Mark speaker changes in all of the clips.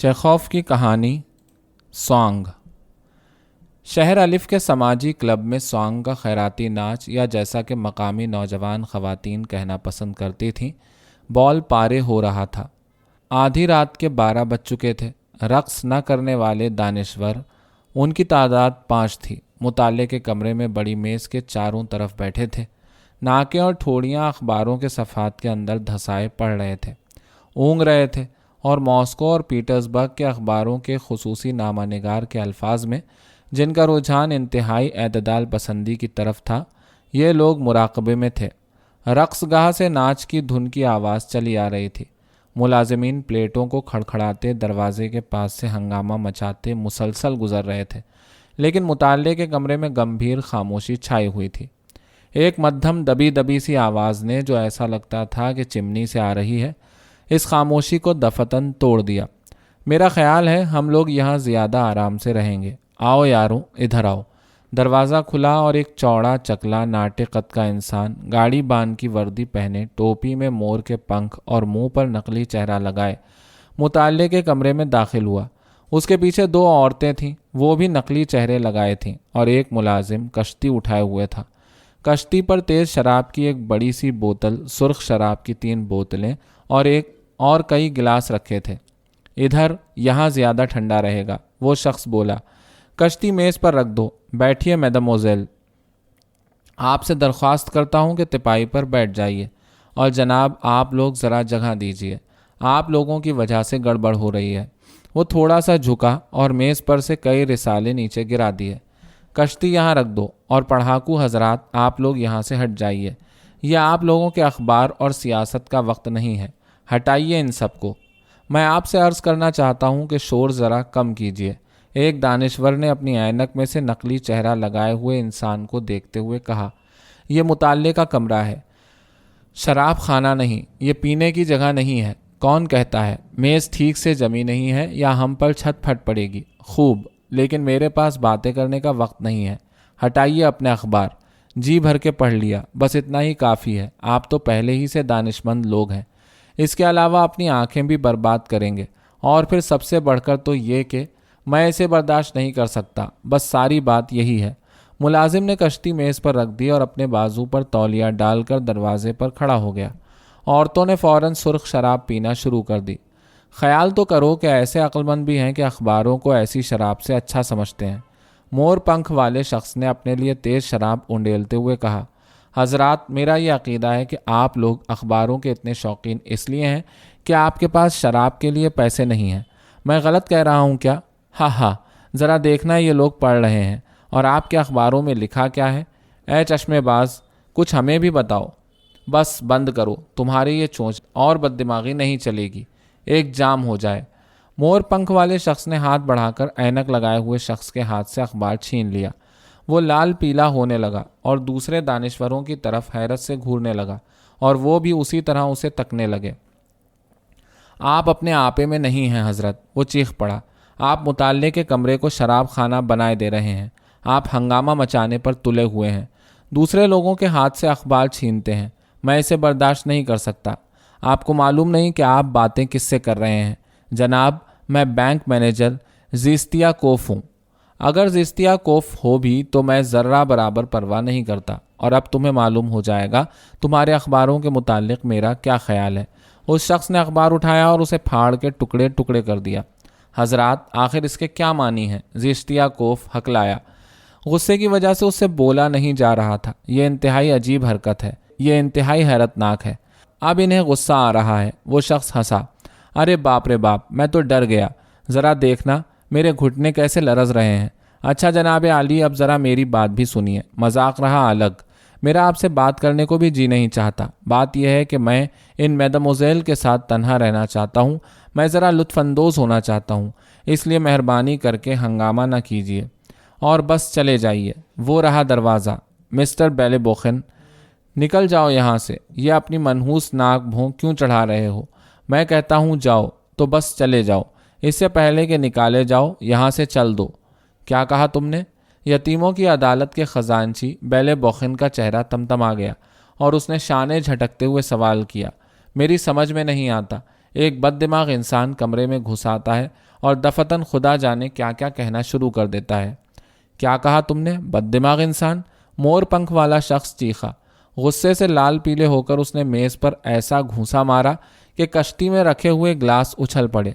Speaker 1: Chekhov کی کہانی سوانگ۔ شہر الف کے سماجی کلب میں سوانگ کا خیراتی ناچ، یا جیسا کہ مقامی نوجوان خواتین کہنا پسند کرتی تھیں، بال پارے ہو رہا تھا۔ آدھی رات کے 12 بج چکے تھے۔ رقص نہ کرنے والے دانشور، ان کی تعداد 5 تھی، مطالعے کے کمرے میں بڑی میز کے چاروں طرف بیٹھے تھے۔ ناکیں اور ٹھوڑیاں اخباروں کے صفحات کے اندر دھسائے پڑھ رہے تھے، اونگ رہے تھے، اور ماسکو اور پیٹرزبرگ کے اخباروں کے خصوصی نامہ نگار کے الفاظ میں، جن کا رجحان انتہائی اعتدال پسندی کی طرف تھا، یہ لوگ مراقبے میں تھے۔ رقص گاہ سے ناچ کی دھن کی آواز چلی آ رہی تھی۔ ملازمین پلیٹوں کو کھڑکھڑاتے دروازے کے پاس سے ہنگامہ مچاتے مسلسل گزر رہے تھے، لیکن مطالعے کے کمرے میں گمبھیر خاموشی چھائی ہوئی تھی۔ ایک مدھم دبی دبی سی آواز نے، جو ایسا لگتا تھا کہ چمنی سے آ رہی ہے، اس خاموشی کو دفتن توڑ دیا۔ میرا خیال ہے ہم لوگ یہاں زیادہ آرام سے رہیں گے۔ آؤ یاروں، ادھر آؤ۔ دروازہ کھلا اور ایک چوڑا چکلا ناٹے قد کا انسان، گاڑی بان کی وردی پہنے، ٹوپی میں مور کے پنکھ اور منہ پر نقلی چہرہ لگائے، مطالعے کے کمرے میں داخل ہوا۔ اس کے پیچھے 2 عورتیں تھیں، وہ بھی نقلی چہرے لگائے تھیں، اور ایک ملازم کشتی اٹھائے ہوئے تھا۔ کشتی پر تیز شراب کی ایک بڑی سی بوتل، سرخ شراب کی 3 بوتلیں اور کئی گلاس رکھے تھے۔ ادھر، یہاں زیادہ ٹھنڈا رہے گا، وہ شخص بولا۔ کشتی میز پر رکھ دو۔ بیٹھیے میڈموزیل، آپ سے درخواست کرتا ہوں کہ تپائی پر بیٹھ جائیے، اور جناب آپ لوگ ذرا جگہ دیجیے، آپ لوگوں کی وجہ سے گڑبڑ ہو رہی ہے۔ وہ تھوڑا سا جھکا اور میز پر سے کئی رسالے نیچے گرا دیے۔ کشتی یہاں رکھ دو، اور پڑھاکو حضرات آپ لوگ یہاں سے ہٹ جائیے، یہ آپ لوگوں کے اخبار اور سیاست کا وقت نہیں ہے، ہٹائیے ان سب کو۔ میں آپ سے عرض کرنا چاہتا ہوں کہ شور ذرا کم کیجیے، ایک دانشور نے اپنی اینک میں سے نقلی چہرہ لگائے ہوئے انسان کو دیکھتے ہوئے کہا۔ یہ مطالعے کا کمرہ ہے، شراب خانہ نہیں، یہ پینے کی جگہ نہیں ہے۔ کون کہتا ہے میز ٹھیک سے جمی نہیں ہے یا ہم پر چھت پھٹ پڑے گی؟ خوب، لیکن میرے پاس باتیں کرنے کا وقت نہیں ہے۔ ہٹائیے اپنے اخبار، جی بھر کے پڑھ لیا، بس اتنا ہی کافی ہے، آپ تو پہلے ہی سے دانشمند لوگ ہیں۔ اس کے علاوہ اپنی آنکھیں بھی برباد کریں گے، اور پھر سب سے بڑھ کر تو یہ کہ میں اسے برداشت نہیں کر سکتا، بس ساری بات یہی ہے۔ ملازم نے کشتی میز پر رکھ دی اور اپنے بازو پر تولیہ ڈال کر دروازے پر کھڑا ہو گیا۔ عورتوں نے فوراً سرخ شراب پینا شروع کر دی۔ خیال تو کرو کہ ایسے عقلمند بھی ہیں کہ اخباروں کو ایسی شراب سے اچھا سمجھتے ہیں۔ مور پنکھ والے شخص نے اپنے لیے تیز شراب انڈیلتے ہوئے کہا۔ حضرات، میرا یہ عقیدہ ہے کہ آپ لوگ اخباروں کے اتنے شوقین اس لیے ہیں کہ آپ کے پاس شراب کے لیے پیسے نہیں ہیں۔ میں غلط کہہ رہا ہوں کیا؟ ہاں، ذرا دیکھنا یہ لوگ پڑھ رہے ہیں، اور آپ کے اخباروں میں لکھا کیا ہے؟ اے چشمے باز، کچھ ہمیں بھی بتاؤ۔ بس بند کرو، تمہاری یہ چونچ اور بددماغی نہیں چلے گی، ایک جام ہو جائے۔ مور پنکھ والے شخص نے ہاتھ بڑھا کر اینک لگائے ہوئے شخص کے ہاتھ سے اخبار چھین لیا۔ وہ لال پیلا ہونے لگا اور دوسرے دانشوروں کی طرف حیرت سے گھورنے لگا، اور وہ بھی اسی طرح اسے تکنے لگے۔ آپ اپنے آپے میں نہیں ہیں حضرت، وہ چیخ پڑا۔ آپ مطالعے کے کمرے کو شراب خانہ بنائے دے رہے ہیں، آپ ہنگامہ مچانے پر تلے ہوئے ہیں، دوسرے لوگوں کے ہاتھ سے اخبار چھینتے ہیں۔ میں اسے برداشت نہیں کر سکتا۔ آپ کو معلوم نہیں کہ آپ باتیں کس سے کر رہے ہیں؟ جناب، میں بینک مینیجر زیستیا کوف ہوں۔ اگر زیستیا کوف ہو بھی تو میں ذرہ برابر پرواہ نہیں کرتا، اور اب تمہیں معلوم ہو جائے گا تمہارے اخباروں کے متعلق میرا کیا خیال ہے۔ اس شخص نے اخبار اٹھایا اور اسے پھاڑ کے ٹکڑے ٹکڑے کر دیا۔ حضرات، آخر اس کے کیا معنی ہیں؟ زیستیا کوف ہکلایا۔ غصے کی وجہ سے اس سے بولا نہیں جا رہا تھا۔ یہ انتہائی عجیب حرکت ہے، یہ انتہائی حیرت ناک ہے۔ اب انہیں غصہ آ رہا ہے۔ وہ شخص ہنسا۔ ارے باپ رے باپ، میں تو ڈر گیا، ذرا دیکھنا میرے گھٹنے کیسے لرز رہے ہیں۔ اچھا جناب عالی، اب ذرا میری بات بھی سنیے، مذاق رہا الگ، میرا آپ سے بات کرنے کو بھی جی نہیں چاہتا۔ بات یہ ہے کہ میں ان میڈموزیل کے ساتھ تنہا رہنا چاہتا ہوں، میں ذرا لطف اندوز ہونا چاہتا ہوں، اس لیے مہربانی کر کے ہنگامہ نہ کیجیے اور بس چلے جائیے۔ وہ رہا دروازہ۔ مسٹر بیلے بوخن، نکل جاؤ یہاں سے، یہ اپنی منحوس ناک بھوں کیوں چڑھا رہے ہو؟ میں کہتا ہوں جاؤ تو بس چلے جاؤ، اس سے پہلے کہ نکالے جاؤ یہاں سے چل دو۔ کیا کہا تم نے؟ یتیموں کی عدالت کے خزانچی بیلے بوخن کا چہرہ تمتما گیا، اور اس نے شانے جھٹکتے ہوئے سوال کیا۔ میری سمجھ میں نہیں آتا، ایک بد دماغ انسان کمرے میں گھس آتا ہے اور دفتن خدا جانے کیا کیا کہنا شروع کر دیتا ہے۔ کیا کہا تم نے؟ بد دماغ انسان؟ مور پنکھ والا شخص چیخا۔ غصے سے لال پیلے ہو کر اس نے میز پر ایسا گھونسا مارا کہ کشتی میں رکھے ہوئے گلاس اچھل پڑے۔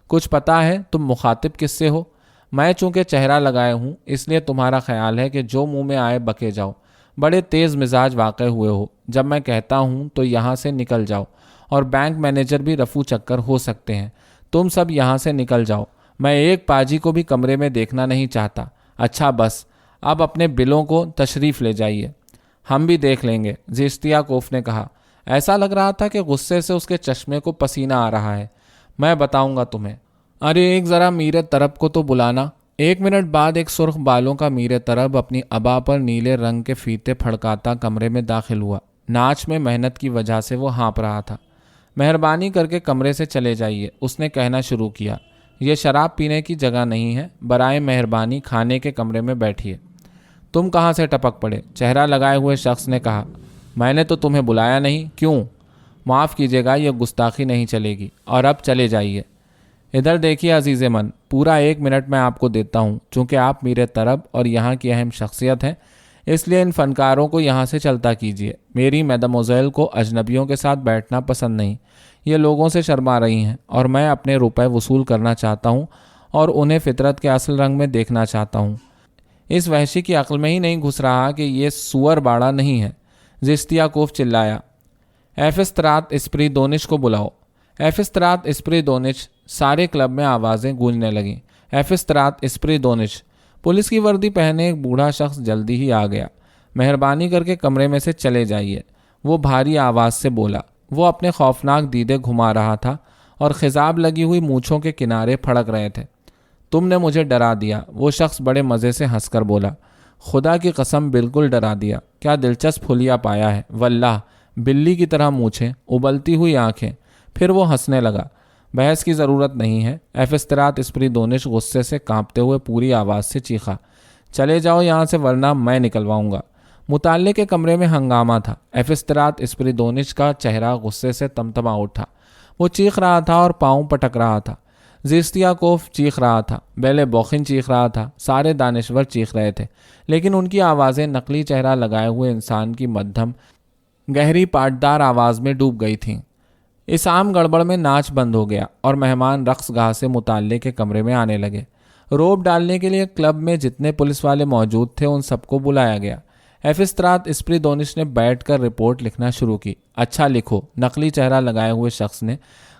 Speaker 1: کچھ پتا ہے تم مخاطب کس سے ہو؟ میں چونکہ چہرہ لگائے ہوں اس لیے تمہارا خیال ہے کہ جو منہ میں آئے بکے جاؤ۔ بڑے تیز مزاج واقع ہوئے ہو، جب میں کہتا ہوں تو یہاں سے نکل جاؤ، اور بینک مینیجر بھی رفو چکر ہو سکتے ہیں۔ تم سب یہاں سے نکل جاؤ، میں ایک پاجی کو بھی کمرے میں دیکھنا نہیں چاہتا۔ اچھا بس، اب اپنے بلوں کو تشریف لے جائیے، ہم بھی دیکھ لیں گے، زیستیاکوف نے کہا۔ ایسا لگ رہا تھا کہ غصے سے اس کے چشمے کو پسینہ آ رہا ہے۔ میں بتاؤں گا تمہیں۔ ارے ایک ذرا میر طرب کو تو بلانا۔ 1 منٹ بعد ایک سرخ بالوں کا میر طرب اپنی ابا پر نیلے رنگ کے فیتے پھڑکاتا کمرے میں داخل ہوا۔ ناچ میں محنت کی وجہ سے وہ ہانپ رہا تھا۔ مہربانی کر کے کمرے سے چلے جائیے، اس نے کہنا شروع کیا۔ یہ شراب پینے کی جگہ نہیں ہے، برائے مہربانی کھانے کے کمرے میں بیٹھیے۔ تم کہاں سے ٹپک پڑے؟ چہرہ لگائے ہوئے شخص نے کہا۔ میں نے تو تمہیں بلایا نہیں۔ کیوں؟ معاف کیجیے گا، یہ گستاخی نہیں چلے گی، اور اب چلے جائیے۔ ادھر دیکھیے عزیز من، پورا 1 منٹ میں آپ کو دیتا ہوں، چونکہ آپ میرے طرب اور یہاں کی اہم شخصیت ہیں، اس لیے ان فنکاروں کو یہاں سے چلتا کیجیے۔ میری میڈموزیل کو اجنبیوں کے ساتھ بیٹھنا پسند نہیں، یہ لوگوں سے شرما رہی ہیں، اور میں اپنے روپے وصول کرنا چاہتا ہوں اور انہیں فطرت کے اصل رنگ میں دیکھنا چاہتا ہوں۔ اس وحشی کی عقل میں ہی نہیں گھس رہا کہ یہ سور باڑا نہیں ہے، زیستیاکوف چلایا۔ ایفسترات اسپریدونچ کو بلاؤ۔ ایفسترات اسپریدونچ۔ سارے کلب میں آوازیں گونجنے لگیں۔ ایفسترات اسپریدونچ۔ پولیس کی وردی پہنے ایک بوڑھا شخص جلدی ہی آ گیا۔ مہربانی کر کے کمرے میں سے چلے جائیے، وہ بھاری آواز سے بولا۔ وہ اپنے خوفناک دیدے گھما رہا تھا اور خضاب لگی ہوئی مونچھوں کے کنارے پھڑک رہے تھے۔ تم نے مجھے ڈرا دیا، وہ شخص بڑے مزے سے ہنس کر بولا۔ خدا کی قسم بالکل ڈرا دیا، کیا دلچسپ حلیہ پایا ہے، واللہ، بلی کی طرح مونچھیں، ابلتی ہوئی آنکھیں۔ پھر وہ ہنسنے لگا۔ بحث کی ضرورت نہیں ہے، ایفسترات اسپریدونچ غصے سے کانپتے ہوئے پوری آواز سے چیخا۔ چلے جاؤ یہاں سے ورنہ میں نکلواؤں گا۔ مطالعے کے کمرے میں ہنگامہ تھا۔ ایفسترات اسپریدونچ کا چہرہ غصے سے تمتما اٹھا۔ وہ چیخ رہا تھا اور پاؤں پٹک رہا تھا۔ زیستیاکوف چیخ رہا تھا، بیلے بوخن چیخ رہا تھا، سارے دانشور چیخ رہے تھے، لیکن ان کی آوازیں نقلی چہرہ لگائے ہوئے انسان کی مدھم گہری پاٹدار آواز میں ڈوب گئی تھیں۔ اس عام گڑبڑ میں ناچ بند ہو گیا اور مہمان رقص گاہ سے مطالعے کے کمرے میں آنے لگے۔ روب ڈالنے کے لیے کلب میں جتنے پولیس والے موجود تھے ان سب کو بلایا گیا۔ ایفسترات اسپریدونچ نے بیٹھ کر رپورٹ لکھنا شروع کی۔ اچھا لکھو، نقلی چہرہ لگائے ہوئے شخص نے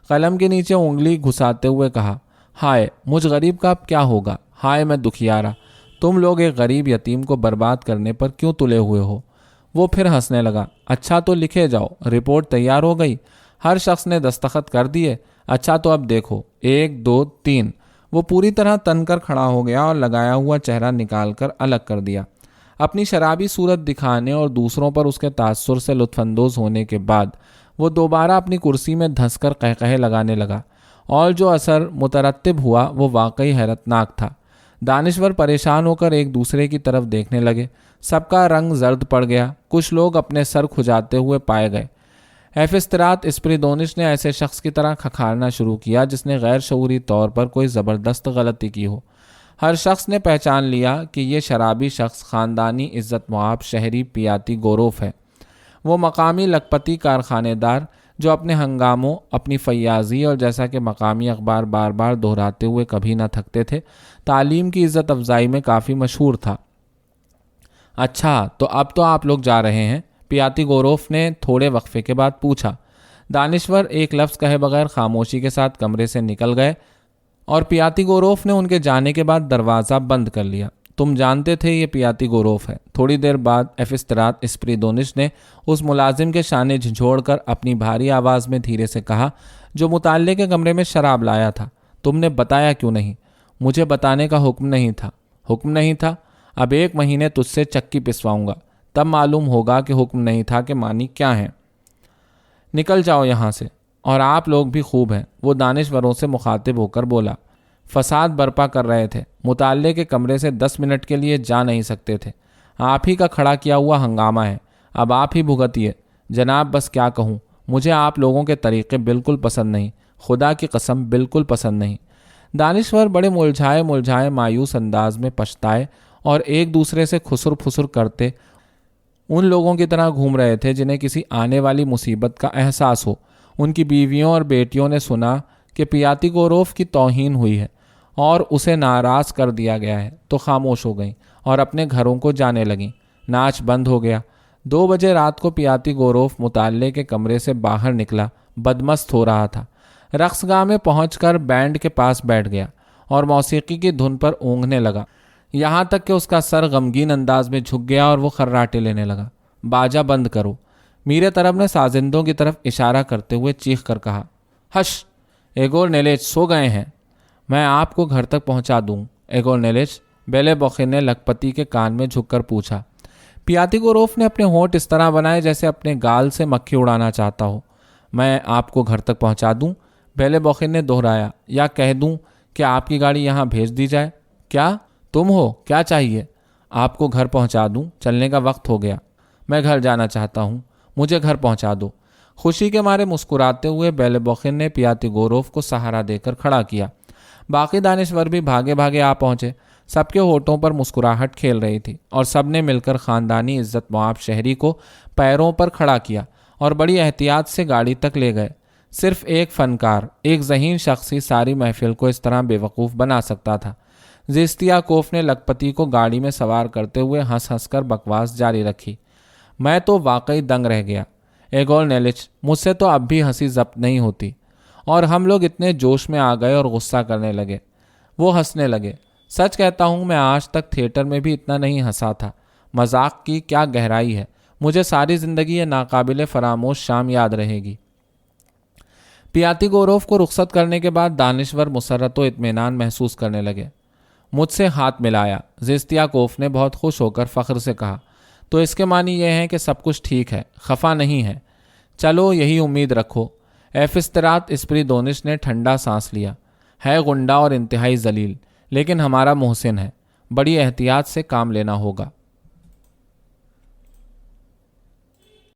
Speaker 1: قلم کے نیچے انگلی گھساتے ہوئے کہا۔ ہائے، مجھ غریب کا اب کیا ہوگا؟ ہائے میں دکھیارا، تم لوگ ایک غریب یتیم کو برباد کرنے پر کیوں تلے ہوئے ہو؟ وہ پھر ہنسنے لگا۔ اچھا تو لکھے جاؤ، رپورٹ تیار ہو گئی؟ ہر شخص نے دستخط کر دیے۔ اچھا تو اب دیکھو، 1 2 3۔ وہ پوری طرح تن کر کھڑا ہو گیا اور لگایا ہوا چہرہ نکال کر الگ کر دیا۔ اپنی شرابی صورت دکھانے اور دوسروں پر اس کے تاثر سے لطف اندوز ہونے کے بعد وہ دوبارہ اپنی کرسی میں دھنس کر قہقہے لگانے لگا، اور جو اثر مترتب ہوا وہ واقعی حیرت ناک تھا۔ دانشور پریشان ہو کر ایک دوسرے کی طرف دیکھنے لگے۔ سب کا رنگ زرد پڑ گیا، کچھ لوگ اپنے سر کھجاتے ہوئے پائے گئے۔ ایفسترات اسپریدونچ نے ایسے شخص کی طرح کھکھارنا شروع کیا جس نے غیر شعوری طور پر کوئی زبردست غلطی کی ہو۔ ہر شخص نے پہچان لیا کہ یہ شرابی شخص خاندانی عزت مآب شہری پیاتی گوروف ہے۔ وہ مقامی لکھپتی کارخانے دار جو اپنے ہنگاموں، اپنی فیاضی اور جیسا کہ مقامی اخبار بار بار دہراتے ہوئے کبھی نہ تھکتے تھے، تعلیم کی عزت افزائی میں کافی مشہور تھا۔ اچھا تو اب تو آپ لوگ جا رہے ہیں؟ پیاتی گوروف نے تھوڑے وقفے کے بعد پوچھا۔ دانشور ایک لفظ کہے بغیر خاموشی کے ساتھ کمرے سے نکل گئے اور پیاتی گوروف نے ان کے جانے کے بعد دروازہ بند کر لیا۔ تم جانتے تھے یہ پیاتی گوروف ہے؟ تھوڑی دیر بعد ایفسترات اسپریدونچ نے اس ملازم کے شانے جھنجھوڑ کر اپنی بھاری آواز میں دھیرے سے کہا جو مطالعے کے کمرے میں شراب لایا تھا۔ تم نے بتایا کیوں نہیں؟ مجھے بتانے کا حکم نہیں تھا۔ حکم نہیں تھا؟ اب 1 مہینے تجھ سے چکی پسواؤں گا، تب معلوم ہوگا کہ حکم نہیں تھا کہ معنی کیا ہے۔ نکل جاؤ یہاں سے، اور آپ لوگ بھی خوب ہیں، وہ دانشوروں سے مخاطب ہو کر بولا۔ فساد برپا کر رہے تھے، مطالعے کے کمرے سے 10 منٹ کے لیے جا نہیں سکتے تھے۔ آپ ہی کا کھڑا کیا ہوا ہنگامہ ہے، اب آپ ہی بھگتیے۔ جناب بس کیا کہوں، مجھے آپ لوگوں کے طریقے بالکل پسند نہیں، خدا کی قسم بالکل پسند نہیں۔ دانشور بڑے ملجھائے مایوس انداز میں پچھتائے اور ایک دوسرے سے خسر پھسر کرتے ان لوگوں کی طرح گھوم رہے تھے جنہیں کسی آنے والی مصیبت کا احساس ہو۔ ان کی بیویوں اور بیٹیوں نے سنا کہ پیاتیگوروف کی توہین ہوئی ہے اور اسے ناراض کر دیا گیا ہے تو خاموش ہو گئیں اور اپنے گھروں کو جانے لگیں۔ ناچ بند ہو گیا۔ 2 بجے رات کو پیاتیگوروف مطالعے کے کمرے سے باہر نکلا، بدمست ہو رہا تھا۔ رقص گاہ میں پہنچ کر بینڈ کے پاس بیٹھ گیا اور موسیقی کی دھن پر اونگنے لگا، یہاں تک کہ اس کا سر غمگین انداز میں جھک گیا اور وہ خراٹے لینے لگا۔ باجا بند کرو، میرے طرف نے سازندوں کی طرف اشارہ کرتے ہوئے چیخ کر کہا۔ ہش، ایگور نیلچ سو گئے ہیں، میں آپ کو گھر تک پہنچا دوں۔ ایگور نیلچ، بیلے بوخین نے لکھپتی کے کان میں جھک کر پوچھا۔ پیاتیگوروف نے اپنے ہونٹ اس طرح بنائے جیسے اپنے گال سے مکھی اڑانا چاہتا ہو۔ میں آپ کو گھر تک پہنچا دوں، بیلے بوخین نے دہرایا، یا کہہ دوں کہ آپ کی گاڑی یہاں بھیج دی جائے؟ کیا تم ہو؟ کیا چاہیے؟ آپ کو گھر پہنچا دوں، چلنے کا وقت ہو گیا۔ میں گھر جانا چاہتا ہوں، مجھے گھر پہنچا دو۔ خوشی کے مارے مسکراتے ہوئے بیلے بوخین نے پیاتیگوروف کو سہارا دے کر کھڑا کیا۔ باقی دانشور بھی بھاگے بھاگے آ پہنچے۔ سب کے ہونٹوں پر مسکراہٹ کھیل رہی تھی اور سب نے مل کر خاندانی عزت مآب شہری کو پیروں پر کھڑا کیا اور بڑی احتیاط سے گاڑی تک لے گئے۔ صرف ایک فنکار، ایک ذہین شخص ہی ساری محفل کو اس طرح بے وقوف بنا سکتا تھا۔ زستیاکوف نے لکھپتی کو گاڑی میں سوار کرتے ہوئے ہنس ہنس کر بکواس جاری رکھی۔ میں تو واقعی دنگ رہ گیا ایگور نیلچ، مجھ سے تو اب بھی ہنسی ضبط نہیں ہوتی۔ اور ہم لوگ اتنے جوش میں آ گئے اور غصہ کرنے لگے۔ وہ ہنسنے لگے۔ سچ کہتا ہوں، میں آج تک تھیٹر میں بھی اتنا نہیں ہنسا تھا۔ مذاق کی کیا گہرائی ہے، مجھے ساری زندگی یہ ناقابل فراموش شام یاد رہے گی۔ پیاتیگوروف کو رخصت کرنے کے بعد دانشور مسرت و اطمینان محسوس کرنے لگے۔ مجھ سے ہاتھ ملایا، زستیاکوف نے بہت خوش ہو کر فخر سے کہا۔ تو اس کے معنی یہ ہے کہ سب کچھ ٹھیک ہے، خفا نہیں ہے۔ چلو یہی امید رکھو۔ ایفسترات اسپریدونش نے ٹھنڈا سانس لیا۔ ہے غنڈہ اور انتہائی ذلیل، لیکن ہمارا محسن ہے، بڑی احتیاط سے کام لینا ہوگا۔